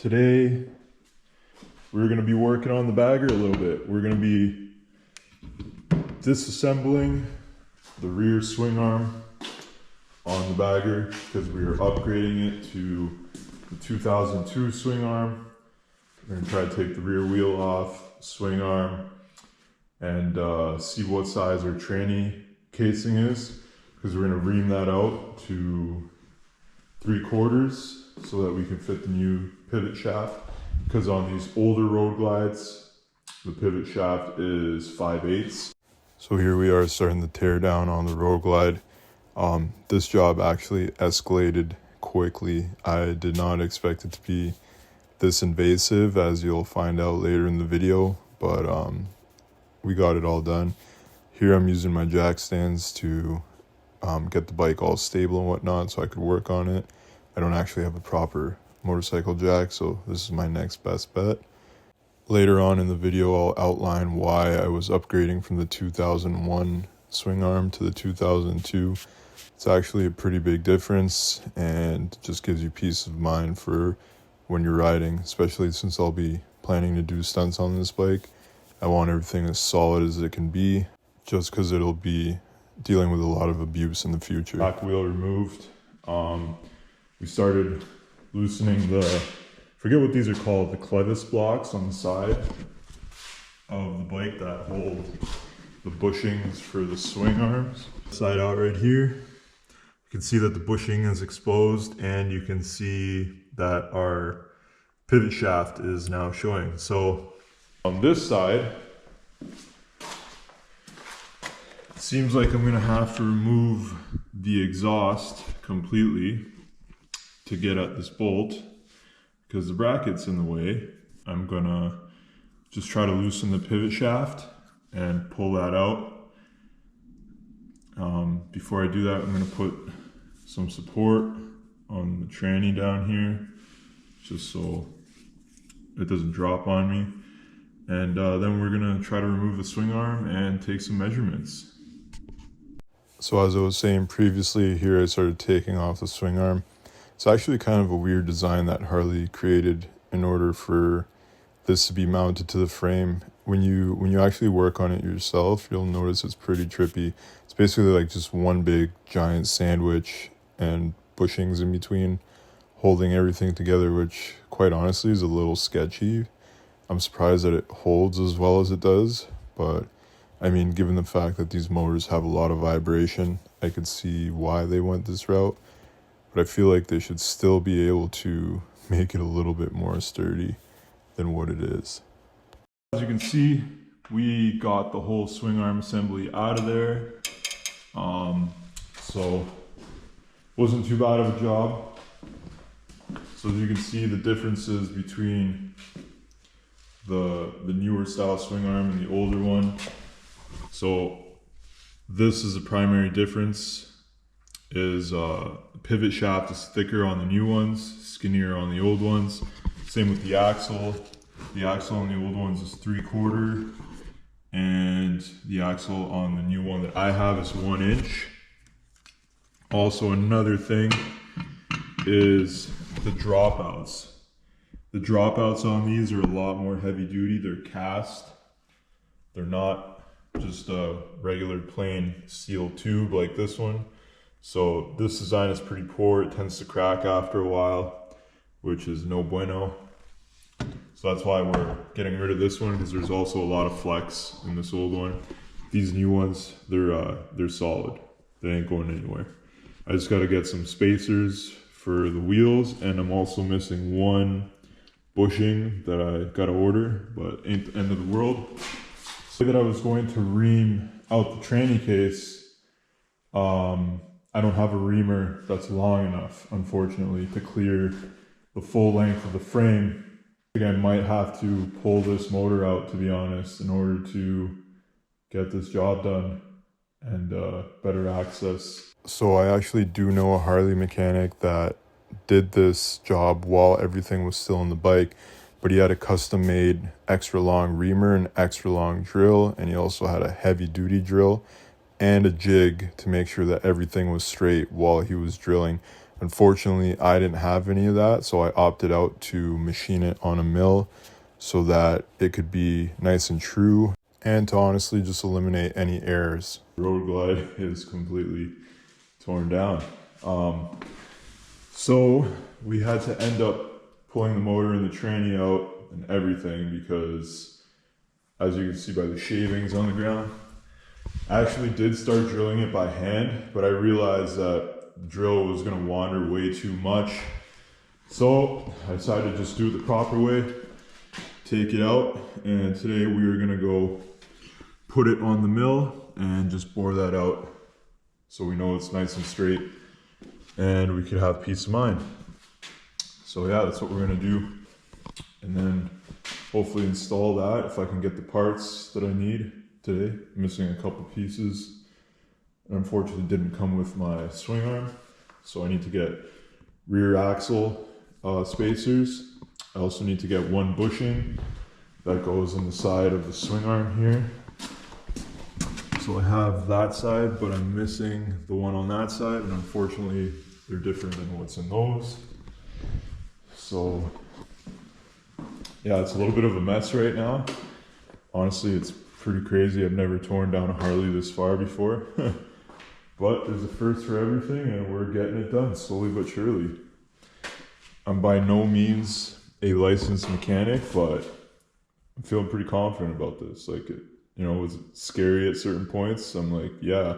Today we're going to be working on the bagger a little bit. We're going to be disassembling the rear swing arm on the bagger because we are upgrading it to the 2002 swing arm. We're going to try to take the rear wheel off, swing arm, and see what size our tranny casing is, because we're going to ream that out to 3/4 so that we can fit the new pivot shaft, because on these older road glides the pivot shaft is 5/8. So here we are starting to tear down on the road glide. This job actually escalated quickly. I did not expect it to be this invasive, as you'll find out later in the video, but we got it all done. Here I'm using my jack stands to get the bike all stable and whatnot so I could work on it. I don't actually have a proper motorcycle jack, so this is my next best bet. Later on in the video, I'll outline why I was upgrading from the 2001 swing arm to the 2002. It's actually a pretty big difference and just gives you peace of mind for when you're riding, especially since I'll be planning to do stunts on this bike. I want everything as solid as it can be, just because it'll be dealing with a lot of abuse in the future. Back wheel removed. We started loosening the, forget what these are called, the clevis blocks on the side of the bike that hold the bushings for the swing arms. Side out right here, you can see that the bushing is exposed, and you can see that our pivot shaft is now showing. So on this side, it seems like I'm gonna have to remove the exhaust completely to get at this bolt because the bracket's in the way. I'm gonna just try to loosen the pivot shaft and pull that out. Before I do that, I'm gonna put some support on the tranny down here just so it doesn't drop on me. And then we're gonna try to remove the swing arm and take some measurements. So as I was saying previously, here I started taking off the swing arm. It's actually kind of a weird design that Harley created in order for this to be mounted to the frame. When you actually work on it yourself, you'll notice it's pretty trippy. It's basically like just one big giant sandwich and bushings in between holding everything together, which quite honestly is a little sketchy. I'm surprised that it holds as well as it does, but I mean, given the fact that these motors have a lot of vibration, I could see why they went this route, but I feel like they should still be able to make it a little bit more sturdy than what it is. As you can see, we got the whole swing arm assembly out of there, so wasn't too bad of a job. So as you can see, the differences between the newer style swing arm and the older one. So this is the primary difference, is pivot shaft is thicker on the new ones, skinnier on the old ones. Same with the axle. The axle on the old ones is 3/4, and the axle on the new one that I have is 1 inch. Also, another thing is the dropouts. The dropouts on these are a lot more heavy duty. They're cast. They're not just a regular plain steel tube like this one. So this design is pretty poor. It tends to crack after a while, which is no bueno. So that's why we're getting rid of this one, because there's also a lot of flex in this old one. These new ones, they're solid. They ain't going anywhere. I just got to get some spacers for the wheels, and I'm also missing one bushing that I got to order, but ain't the end of the world. The way that I was going to ream out the tranny case, I don't have a reamer that's long enough, unfortunately, to clear the full length of the frame. I think I might have to pull this motor out, to be honest, in order to get this job done and better access. So I actually do know a Harley mechanic that did this job while everything was still in the bike, but he had a custom made extra long reamer and extra long drill, and he also had a heavy duty drill and a jig to make sure that everything was straight while he was drilling. Unfortunately, I didn't have any of that, so I opted out to machine it on a mill so that it could be nice and true and to honestly just eliminate any errors. Road glide is completely torn down. So we had to end up pulling the motor and the tranny out and everything because, as you can see by the shavings on the ground, I actually did start drilling it by hand, but I realized that the drill was going to wander way too much. So I decided to just do it the proper way, take it out, and today we are going to go put it on the mill and just bore that out so we know it's nice and straight and we could have peace of mind. So yeah, that's what we're going to do, and then hopefully install that if I can get the parts that I need today. I'm missing a couple pieces. Unfortunately, didn't come with my swing arm, so I need to get rear axle spacers. I also need to get one bushing that goes in the side of the swing arm here. So I have that side, but I'm missing the one on that side, and unfortunately they're different than what's in those. So yeah, it's a little bit of a mess right now. Honestly, it's pretty crazy. I've never torn down a Harley this far before. But there's a first for everything, and we're getting it done slowly but surely. I'm by no means a licensed mechanic, but I'm feeling pretty confident about this. Like, was it scary at certain points? I'm like, yeah,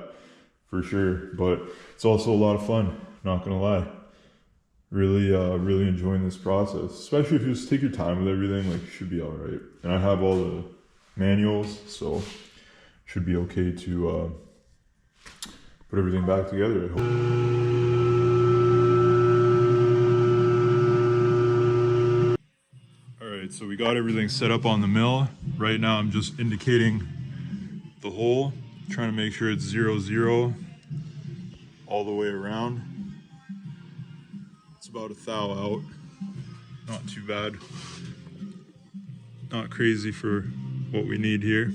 for sure. But it's also a lot of fun, not gonna lie. Really enjoying this process, especially if you just take your time with everything. Like, you should be all right. And I have all the manuals, so should be okay to put everything back together, I hope. Alright, so we got everything set up on the mill. Right now I'm just indicating the hole, trying to make sure it's 0, 0 all the way around. It's about a thou out. Not too bad. Not crazy for what we need here.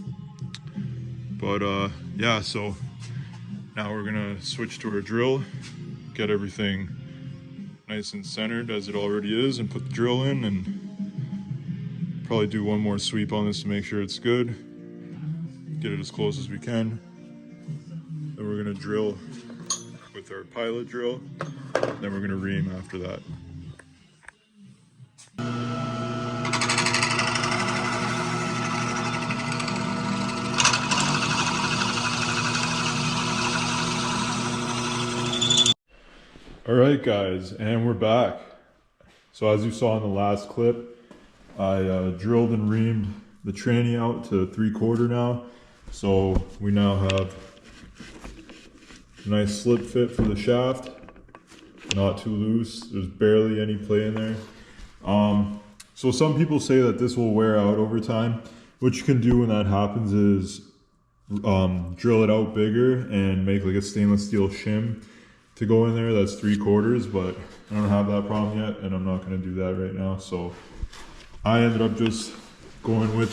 But yeah, so now we're gonna switch to our drill, get everything nice and centered as it already is, and put the drill in, and probably do one more sweep on this to make sure it's good. Get it as close as we can. Then we're gonna drill with our pilot drill. Then we're gonna ream after that. All right, guys, and we're back. So as you saw in the last clip, I drilled and reamed the tranny out to 3/4 now. So we now have a nice slip fit for the shaft, not too loose. There's barely any play in there. So some people say that this will wear out over time. What you can do when that happens is drill it out bigger and make like a stainless steel shim to go in there that's 3/4, but I don't have that problem yet, and I'm not going to do that right now. So I ended up just going with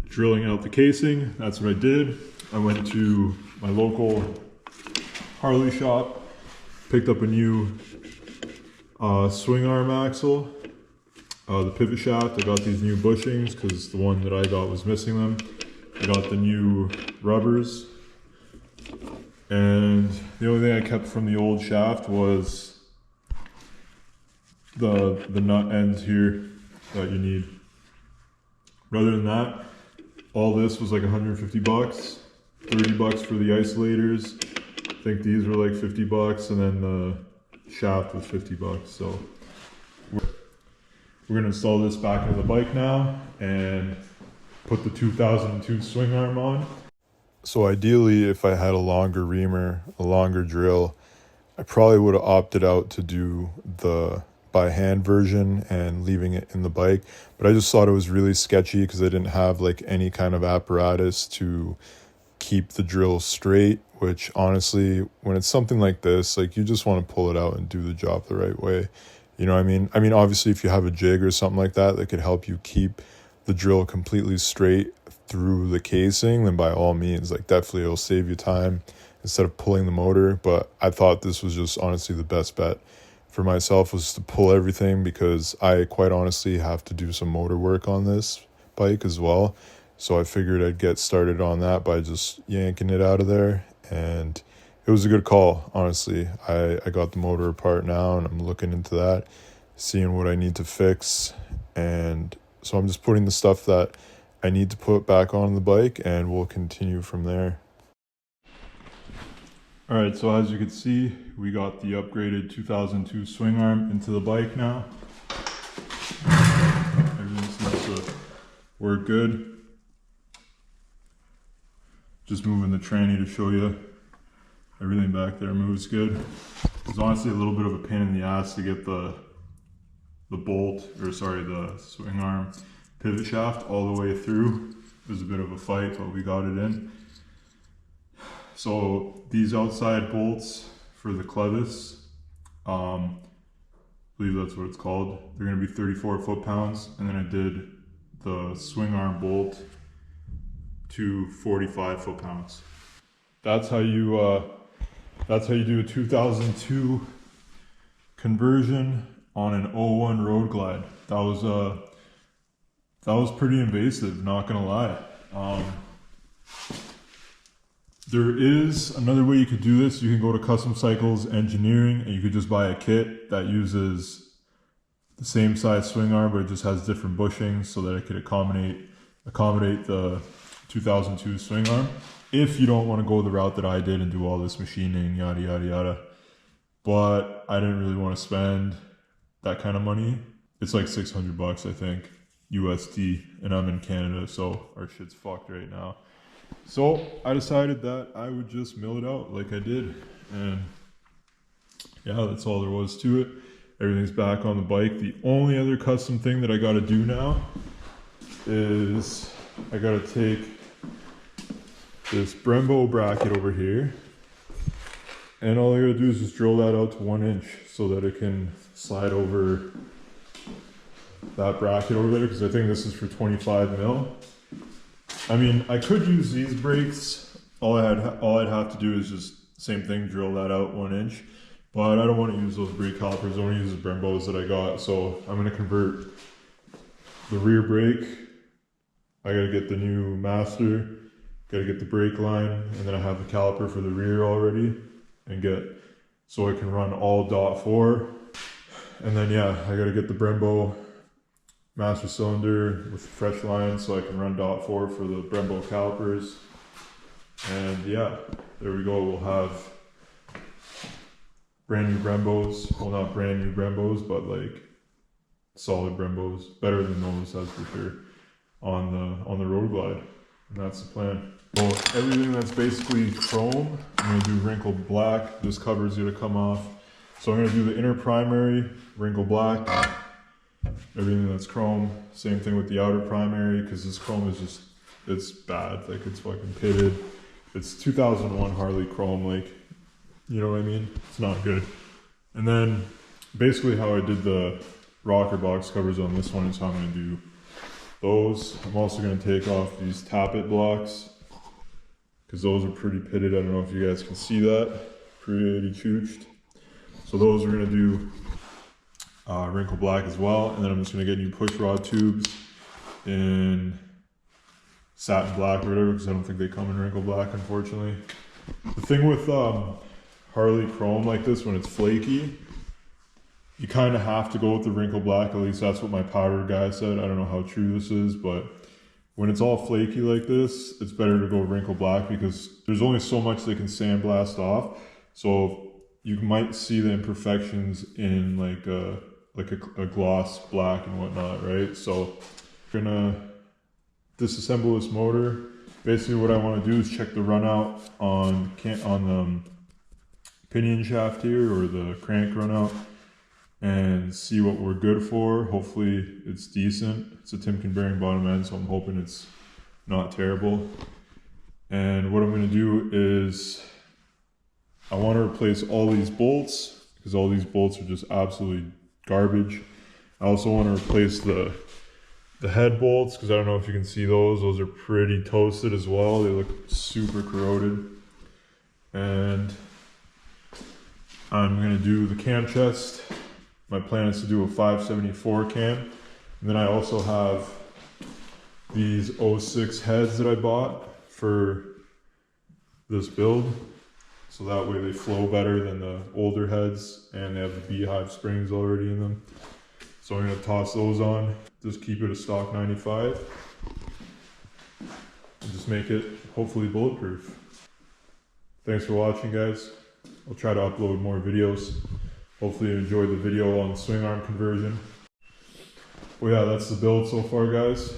drilling out the casing. That's what I did. I went to my local Harley shop, picked up a new swing arm axle, the pivot shaft. I got these new bushings because the one that I got was missing them. I got the new rubbers. And the only thing I kept from the old shaft was the nut ends here that you need. Rather than that, all this was like 150 bucks, 30 bucks for the isolators. I think these were like 50 bucks, and then the shaft was 50 bucks. So we're gonna install this back into the bike now and put the 2002 swing arm on. So ideally, if I had a longer reamer, a longer drill, I probably would have opted out to do the by hand version and leaving it in the bike. But I just thought it was really sketchy because I didn't have like any kind of apparatus to keep the drill straight, which honestly, when it's something like this, like you just want to pull it out and do the job the right way. You know what I mean? I mean, obviously if you have a jig or something like that could help you keep the drill completely straight through the casing, then by all means, like definitely it'll save you time instead of pulling the motor. But I thought this was just honestly the best bet for myself, was to pull everything, because I quite honestly have to do some motor work on this bike as well. So I figured I'd get started on that by just yanking it out of there, and it was a good call, honestly. I got the motor apart now, and I'm looking into that, seeing what I need to fix. And so I'm just putting the stuff that I need to put back on the bike, and we'll continue from there. All right, so as you can see, we got the upgraded 2002 swing arm into the bike now. Everything seems to work good. Just moving the tranny to show you. Everything back there moves good. It's honestly a little bit of a pain in the ass to get the swing arm pivot shaft all the way through. It was a bit of a fight, but we got it in. So these outside bolts for the clevis, I believe that's what it's called, they're going to be 34 foot-pounds, and then I did the swing arm bolt to 45 foot-pounds. That's how you do a 2002 conversion on an 01 Road Glide. That was pretty invasive, not gonna lie. There is another way you could do this. You can go to Custom Cycles Engineering, and you could just buy a kit that uses the same size swing arm, but it just has different bushings so that it could accommodate the 2002 swing arm. If you don't want to go the route that I did and do all this machining, yada yada yada. But I didn't really want to spend that kind of money. It's like $600, I think, USD, and I'm in Canada, so our shit's fucked right now. So I decided that I would just mill it out like I did, and yeah, that's all there was to it. Everything's back on the bike. The only other custom thing that I got to do now is I got to take this Brembo bracket over here, and all I got to do is just drill that out to 1 inch so that it can slide over that bracket over there, because I think this is for 25 mil. I mean, I could use these brakes. All I'd have to do is just same thing, drill that out 1 inch. But I don't want to use those brake calipers. I want to use the Brembos that I got. So I'm going to convert the rear brake. I got to get the new master. Got to get the brake line, and then I have the caliper for the rear already, and so I can run all .4. And then yeah, I got to get the Brembo master cylinder with fresh lines so I can run .4 for the Brembo calipers. And yeah, there we go. We'll have brand new Brembos. Well, not brand new Brembos, but like solid Brembos, better than those, that's for sure, on the Road Glide. And that's the plan. So everything that's basically chrome, I'm gonna do wrinkled black. This cover's gonna come off. So I'm gonna do the inner primary, wrinkled black. Everything that's chrome, same thing with the outer primary, because this chrome is just, it's bad. Like, it's fucking pitted. It's 2001 Harley chrome, like, you know what I mean? It's not good. And then basically how I did the rocker box covers on this one is how I'm gonna do those. I'm also gonna take off these tappet blocks, because those are pretty pitted. I don't know if you guys can see that. Pretty chooched. So those are gonna do wrinkle black as well. And then I'm just gonna get new push rod tubes in satin black or whatever, because I don't think they come in wrinkle black, unfortunately. The thing with Harley chrome like this, when it's flaky, you kind of have to go with the wrinkle black. At least that's what my powder guy said. I don't know how true this is, but when it's all flaky like this, it's better to go wrinkle black, because there's only so much they can sandblast off. So you might see the imperfections in like a gloss black and whatnot, right? So I'm gonna disassemble this motor. Basically what I want to do is check the run out on the pinion shaft here, or the crank run out, and see what we're good for. Hopefully it's decent. It's a Timken bearing bottom end, so I'm hoping it's not terrible. And what I'm going to do is I want to replace all these bolts, because all these bolts are just absolutely garbage. I also want to replace the head bolts, because I don't know if you can see those. Those are pretty toasted as well. They look super corroded. And I'm gonna do the cam chest. My plan is to do a 574 cam. And then I also have these 06 heads that I bought for this build. So that way they flow better than the older heads, and they have the beehive springs already in them. So I'm gonna toss those on, just keep it a stock 95. And just make it hopefully bulletproof. Thanks for watching, guys. I'll try to upload more videos. Hopefully you enjoyed the video on the swing arm conversion. Well, yeah, that's the build so far, guys.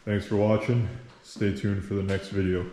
Thanks for watching. Stay tuned for the next video.